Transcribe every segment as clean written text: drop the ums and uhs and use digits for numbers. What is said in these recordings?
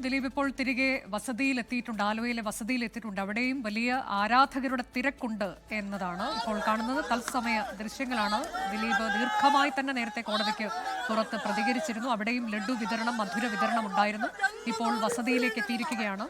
ദിലീപ് ഇപ്പോൾ തിരികെ വസതിയിലെത്തിയിട്ടുണ്ട്, ആലുവയിലെ വസതിയിലെത്തിയിട്ടുണ്ട്. അവിടെയും വലിയ ആരാധകരുടെ തിരക്കുണ്ട് എന്നതാണ് ഇപ്പോൾ കാണുന്നത്. തത്സമയ ദൃശ്യങ്ങളാണ്. ദിലീപ് ദീർഘമായി തന്നെ നേരത്തെ കോടതിക്ക് പുറത്ത് പ്രതികരിച്ചിരുന്നു. അവിടെയും ലഡു വിതരണം, മധുര വിതരണം ഉണ്ടായിരുന്നു. ഇപ്പോൾ വസതിയിലേക്ക് എത്തിയിരിക്കുകയാണ്.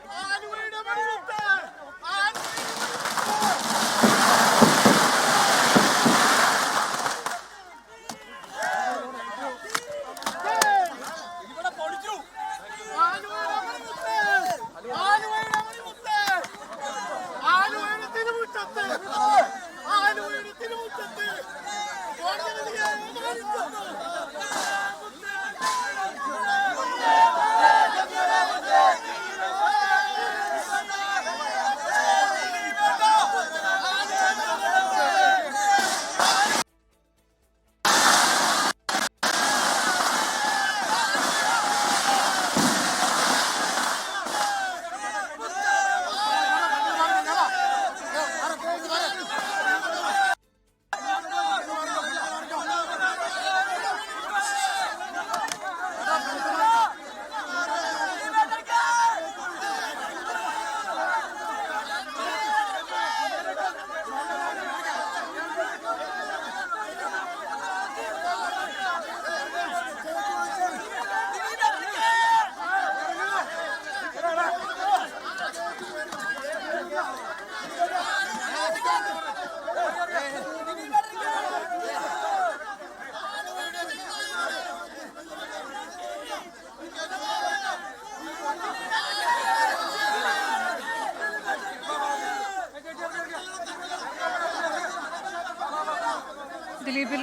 ദിലീപിൽ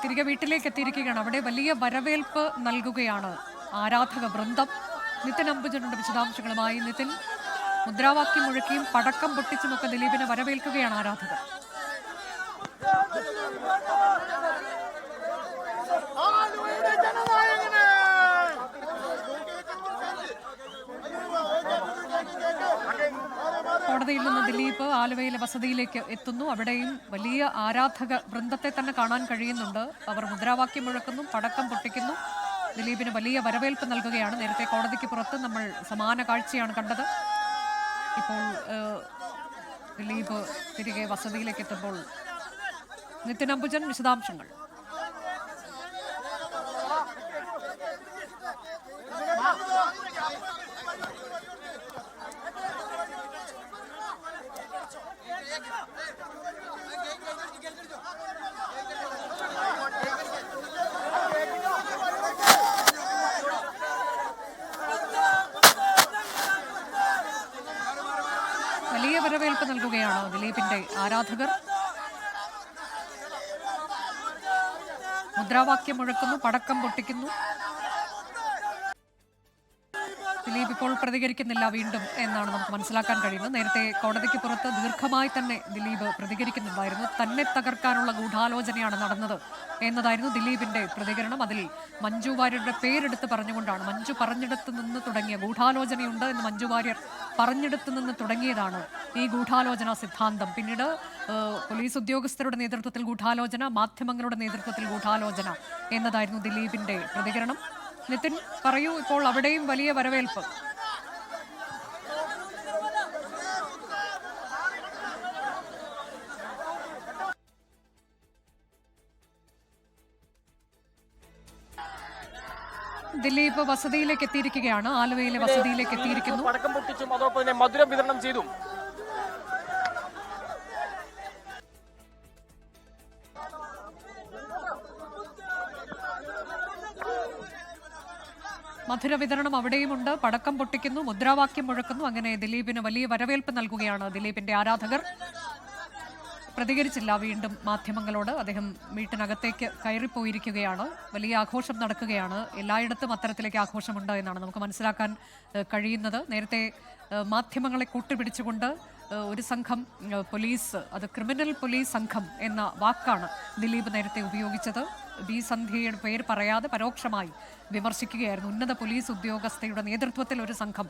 തിരികെ വീട്ടിലേക്ക് എത്തിയിരിക്കുകയാണ്. അവിടെ വലിയ വരവേൽപ്പ് നൽകുകയാണ് ആരാധക വൃന്ദം. നിതിൻ അംബുജനുണ്ട് വിശദാംശങ്ങളുമായി. നിതിൻ, മുദ്രാവാക്യം മുഴക്കിയും പടക്കം പൊട്ടിച്ചുമൊക്കെ ദിലീപിനെ വരവേൽക്കുകയാണ് ആരാധകർ. കോടതിയിൽ നിന്ന് ദിലീപ് ആലുവയിലെ വസതിയിലേക്ക് എത്തുന്നു. അവിടെയും വലിയ ആരാധക വൃന്ദത്തെ തന്നെ കാണാൻ കഴിയുന്നുണ്ട്. അവർ മുദ്രാവാക്യം മുഴക്കുന്നു, പടക്കം പൊട്ടിക്കുന്നു. ദിലീപിന് വലിയ വരവേൽപ്പ് നൽകുകയാണ്. നേരത്തെ കോടതിക്ക് പുറത്ത് നമ്മൾ സമാന കാഴ്ചയാണ് കണ്ടത്. ഇപ്പോൾ ദിലീപ് തിരികെ വസതിയിലേക്ക് എത്തുമ്പോൾ നിതിൻ അംബുജൻ വിശദാംശങ്ങൾ. വലിയ വരവേൽപ്പ് നൽകുകയാണ് ദിലീപിന്റെ ആരാധകർ. മുദ്രാവാക്യം മുഴക്കുന്നു, പടക്കം പൊട്ടിക്കുന്നു. ദിലീപ് ഇപ്പോൾ പ്രതികരിക്കുന്നില്ല വീണ്ടും എന്നാണ് നമുക്ക് മനസ്സിലാക്കാൻ കഴിയുന്നത്. നേരത്തെ കോടതിക്ക് പുറത്ത് ദീർഘമായി തന്നെ ദിലീപ് പ്രതികരിക്കുന്നുണ്ടായിരുന്നു. തന്നെ തകർക്കാനുള്ള ഗൂഢാലോചനയാണ് നടന്നത് എന്നതായിരുന്നു ദിലീപിന്റെ പ്രതികരണം. അതിൽ മഞ്ജു വാര്യരുടെ പേരെടുത്ത് പറഞ്ഞുകൊണ്ടാണ്, മഞ്ജു പറഞ്ഞെടുത്ത് നിന്ന് തുടങ്ങിയ ഗൂഢാലോചനയുണ്ട് എന്ന് മഞ്ജു വാര്യർ പറഞ്ഞെടുത്ത് നിന്ന് തുടങ്ങിയതാണ് ഈ ഗൂഢാലോചന സിദ്ധാന്തം. പിന്നീട് പോലീസ് ഉദ്യോഗസ്ഥരുടെ നേതൃത്വത്തിൽ ഗൂഢാലോചന, മാധ്യമങ്ങളുടെ നേതൃത്വത്തിൽ ഗൂഢാലോചന എന്നതായിരുന്നു ദിലീപിന്റെ പ്രതികരണം. നിതിൻ, പറയൂ, ഇപ്പോൾ അവിടെയും വലിയ വരവേൽപ്പ്. ദിലീപ് വസതിയിലേക്ക് എത്തിയിരിക്കുകയാണ്, ആലുവയിലെ വസതിയിലേക്ക് എത്തിയിരിക്കുന്നു. പടക്കം പൊട്ടിച്ചും അതോടൊപ്പം തന്നെ മധുരം വിതരണം ചെയ്തു. മധുര വിതരണം അവിടെയുമുണ്ട്. പടക്കം പൊട്ടിക്കുന്നു, മുദ്രാവാക്യം മുഴക്കുന്നു. അങ്ങനെ ദിലീപിന് വലിയ വരവേൽപ്പ് നൽകുകയാണ് ദിലീപിന്റെ ആരാധകർ. പ്രതികരിച്ചില്ല വീണ്ടും മാധ്യമങ്ങളോട്. അദ്ദേഹം വീട്ടിനകത്തേക്ക് കയറിപ്പോയിരിക്കുകയാണ്. വലിയ ആഘോഷം നടക്കുകയാണ്. എല്ലായിടത്തും അത്തരത്തിലേക്ക് ആഘോഷമുണ്ട് എന്നാണ് നമുക്ക് മനസ്സിലാക്കാൻ കഴിയുന്നത്. നേരത്തെ മാധ്യമങ്ങളെ കൂട്ടുപിടിച്ചുകൊണ്ട് ഒരു സംഘം പോലീസ്, അത് ക്രിമിനൽ പോലീസ് സംഘം എന്ന വാക്കാണ് ദിലീപ് നേരത്തെ ഉപയോഗിച്ചത്. ബി സന്ധ്യയുടെ പേര് പറയാതെ പരോക്ഷമായി വിമർശിക്കുകയായിരുന്നു. ഉന്നത പോലീസ് ഉദ്യോഗസ്ഥയുടെ നേതൃത്വത്തിൽ ഒരു സംഘം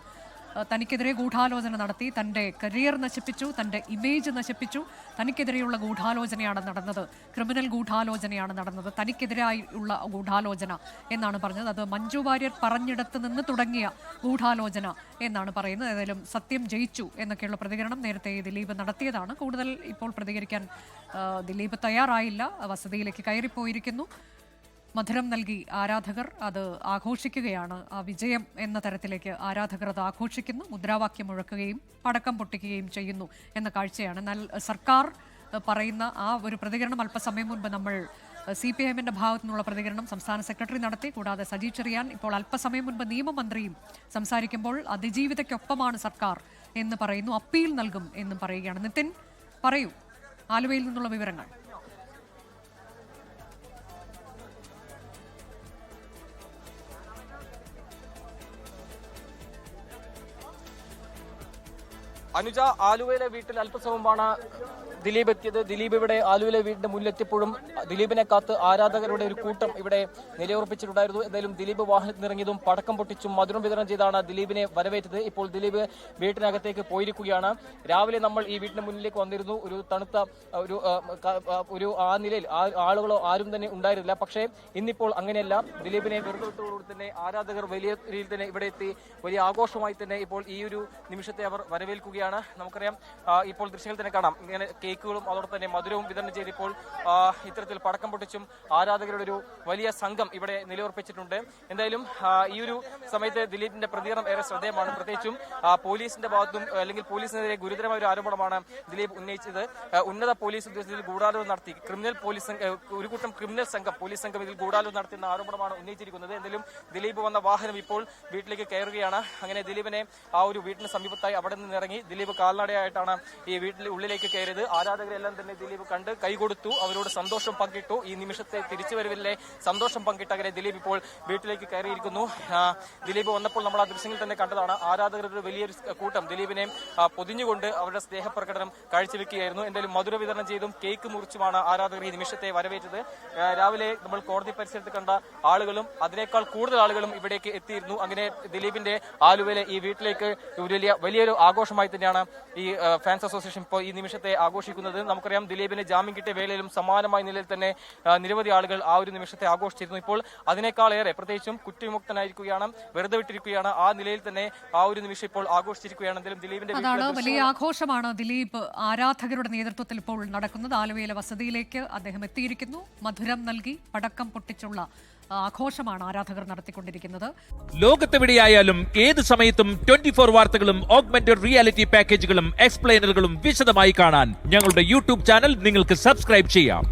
തനിക്കെതിരെ ഗൂഢാലോചന നടത്തി, തൻ്റെ കരിയർ നശിപ്പിച്ചു, തൻ്റെ ഇമേജ് നശിപ്പിച്ചു, തനിക്കെതിരെയുള്ള ഗൂഢാലോചനയാണ് നടന്നത്, ക്രിമിനൽ ഗൂഢാലോചനയാണ് നടന്നത്, തനിക്കെതിരായുള്ള ഗൂഢാലോചന എന്നാണ് പറഞ്ഞത്. അത് മഞ്ജു വാര്യർ പറഞ്ഞിടത്ത് നിന്ന് തുടങ്ങിയ ഗൂഢാലോചന എന്നാണ് പറയുന്നത്. ഏതായാലും സത്യം ജയിച്ചു എന്നൊക്കെയുള്ള പ്രതികരണം നേരത്തെ ദിലീപ് നടത്തിയതാണ്. കൂടുതൽ ഇപ്പോൾ പ്രതികരിക്കാൻ ദിലീപ് തയ്യാറായില്ല. വസതിയിലേക്ക് കയറിപ്പോയിരിക്കുന്നു. മധുരം നൽകി ആരാധകർ അത് ആഘോഷിക്കുകയാണ്. ആ വിജയം എന്ന തരത്തിലേക്ക് ആരാധകർ അത് ആഘോഷിക്കുന്നു. മുദ്രാവാക്യം മുഴക്കുകയും പടക്കം പൊട്ടിക്കുകയും ചെയ്യുന്നു എന്ന കാഴ്ചയാണ്. എന്നാൽ സർക്കാർ പറയുന്ന ആ ഒരു പ്രതികരണം അല്പസമയം മുൻപ് നമ്മൾ CPIMന്റെ ഭാഗത്തു നിന്നുള്ള പ്രതികരണം സംസ്ഥാന സെക്രട്ടറി നടത്തി. കൂടാതെ സജി ചെറിയാൻ ഇപ്പോൾ അല്പസമയം മുൻപ് നിയമമന്ത്രിയും സംസാരിക്കുമ്പോൾ അതിജീവിതയ്ക്കൊപ്പമാണ് സർക്കാർ എന്ന് പറയുന്നു, അപ്പീൽ നൽകും എന്നും പറയുകയാണ്. നിതിൻ, പറയൂ ആലുവയിൽ നിന്നുള്ള വിവരങ്ങൾ. അനുജ, ആലുവയിലെ വീട്ടിൽ അല്പസമയം മുമ്പാണ് ദിലീപ് എത്തിയത്. ദിലീപ് ഇവിടെ ആലുവയിലെ വീടിന്റെ മുന്നിലെത്തിയപ്പോഴും ദിലീപിനെ കാത്ത് ആരാധകരുടെ ഒരു കൂട്ടം ഇവിടെ നിലയുറപ്പിച്ചിട്ടുണ്ടായിരുന്നു. എന്തായാലും ദിലീപ് വാഹനത്തിൽ ഇറങ്ങിയതും പടക്കം പൊട്ടിച്ചും മധുരം വിതരണം ചെയ്താണ് ദിലീപിനെ വരവേറ്റത്. ഇപ്പോൾ ദിലീപ് വീട്ടിനകത്തേക്ക് പോയിരിക്കുകയാണ്. രാവിലെ നമ്മൾ ഈ വീടിന്റെ മുന്നിലേക്ക് വന്നിരുന്നു. ഒരു തണുത്ത ഒരു ആ നിലയിൽ ആളുകളോ ആരും തന്നെ ഉണ്ടായിരുന്നില്ല. പക്ഷേ ഇന്നിപ്പോൾ അങ്ങനെയല്ല. ദിലീപിനെ വെറുതെ വിട്ടതോടുകൂടി തന്നെ ആരാധകർ വലിയ രീതിയിൽ തന്നെ ഇവിടെ എത്തി വലിയ ആഘോഷമായി തന്നെ ഇപ്പോൾ ഈ ഒരു നിമിഷത്തെ അവർ വരവേൽക്കുകയാണ്. നമുക്കറിയാം, ഇപ്പോൾ ദൃശ്യങ്ങൾ തന്നെ കാണാം. ഇങ്ങനെ കേക്കുകളും അതോടൊപ്പം തന്നെ മധുരവും വിതരണം ചെയ്ത് ഇപ്പോൾ ഇത്തരത്തിൽ പടക്കം പൊട്ടിച്ചും ആരാധകരുടെ ഒരു വലിയ സംഘം ഇവിടെ നിലയുറപ്പിച്ചിട്ടുണ്ട്. എന്തായാലും ഈ ഒരു സമയത്ത് ദിലീപിന്റെ പ്രതികരണം ഏറെ ശ്രദ്ധേയമാണ്. പ്രത്യേകിച്ചും പോലീസിന്റെ ഭാഗത്തും അല്ലെങ്കിൽ പോലീസിനെതിരെ ഗുരുതരമായ ഒരു ആരോപണമാണ് ദിലീപ് ഉന്നയിച്ചത്. ഉന്നത പോലീസ് ഉദ്യോഗസ്ഥരിൽ ഗൂഢാലോചന നടത്തി ഒരു കൂട്ടം ക്രിമിനൽ സംഘം പോലീസ് സംഘം ഇതിൽ ഗൂഢാലോചന നടത്തുന്ന ആരോപണമാണ് ഉന്നയിച്ചിരിക്കുന്നത്. എന്തായാലും ദിലീപ് വന്ന വാഹനം ഇപ്പോൾ വീട്ടിലേക്ക് കയറുകയാണ്. അങ്ങനെ ദിലീപിനെ ആ ഒരു വീടിന് സമീപത്തായി അവിടെ നിന്ന് ഇറങ്ങി ദിലീപ് കാൽനടയായിട്ടാണ് ഈ വീട്ടിൽ ഉള്ളിലേക്ക് കയറിയത്. ആരാധകരെല്ലാം തന്നെ ദിലീപ് കണ്ട് കൈകൊടുത്തു, അവരോട് സന്തോഷം പങ്കിട്ടു. ഈ നിമിഷത്തെ തിരിച്ചുവരവിലെ സന്തോഷം പങ്കിട്ട് അങ്ങനെ ദിലീപ് ഇപ്പോൾ വീട്ടിലേക്ക് കയറിയിരിക്കുന്നു. ദിലീപ് വന്നപ്പോൾ നമ്മൾ ആ ദൃശ്യങ്ങൾ തന്നെ കണ്ടതാണ്. ആരാധകരുടെ വലിയൊരു കൂട്ടം ദിലീപിനെ പൊതിഞ്ഞുകൊണ്ട് അവരുടെ സ്നേഹപ്രകടനം കാഴ്ചവെക്കുകയായിരുന്നു. എന്തായാലും മധുര വിതരണം ചെയ്തും കേക്ക് മുറിച്ചുമാണ് ആരാധകർ ഈ നിമിഷത്തെ വരവേറ്റത്. രാവിലെ നമ്മൾ കോടതി പരിസരത്ത് കണ്ട ആളുകളും അതിനേക്കാൾ കൂടുതൽ ആളുകളും ഇവിടേക്ക് എത്തിയിരുന്നു. അങ്ങനെ ദിലീപിന്റെ ആലുവയിലെ ഈ വീട്ടിലേക്ക് വലിയൊരു ആഘോഷമായി തന്നെയാണ് ഈ ഫാൻസ് അസോസിയേഷൻ ഇപ്പോൾ ഈ നിമിഷത്തെ ആഘോഷിക്കുന്നത്. നമുക്കറിയാം, ദിലീപിന് ജാമ്യം കിട്ടിയ വേളയിലും സമാനമായ നിലയിൽ തന്നെ നിരവധി ആളുകൾ ആ ഒരു നിമിഷത്തെ ആഘോഷിച്ചിരുന്നു. ഇപ്പോൾ അതിനേക്കാളേറെ പ്രത്യേകിച്ചും കുറ്റവിമുക്തനായിരിക്കുകയാണ്, വെറുതെ വിട്ടിരിക്കുകയാണ്. ആ നിലയിൽ തന്നെ ആ ഒരു നിമിഷം ഇപ്പോൾ ആഘോഷിച്ചിരിക്കുകയാണ്. എന്തായാലും ദിലീപിന്റെ അതാണ് വലിയ ആഘോഷമാണ് ദിലീപ് ആരാധകരുടെ നേതൃത്വത്തിൽ ഇപ്പോൾ നടക്കുന്നത്. ആലുവയിലെ വസതിയിലേക്ക് അദ്ദേഹം എത്തിയിരിക്കുന്നു. മധുരം നൽകി പടക്കം പൊട്ടിച്ചുള്ള ആഘോഷമാണ് ആരാധകർ നടത്തിക്കൊണ്ടിരിക്കുന്നത്. ലോകത്തെവിടെയായാലും ഏത് സമയത്തും 24 വാർത്തകളും ഓഗ്മെന്റഡ് റിയാലിറ്റി പാക്കേജുകളും എക്സ്പ്ലെയിനറുകളും വിശദമായി കാണാൻ ഞങ്ങളുടെ യൂട്യൂബ് ചാനൽ നിങ്ങൾക്ക് സബ്സ്ക്രൈബ് ചെയ്യാം.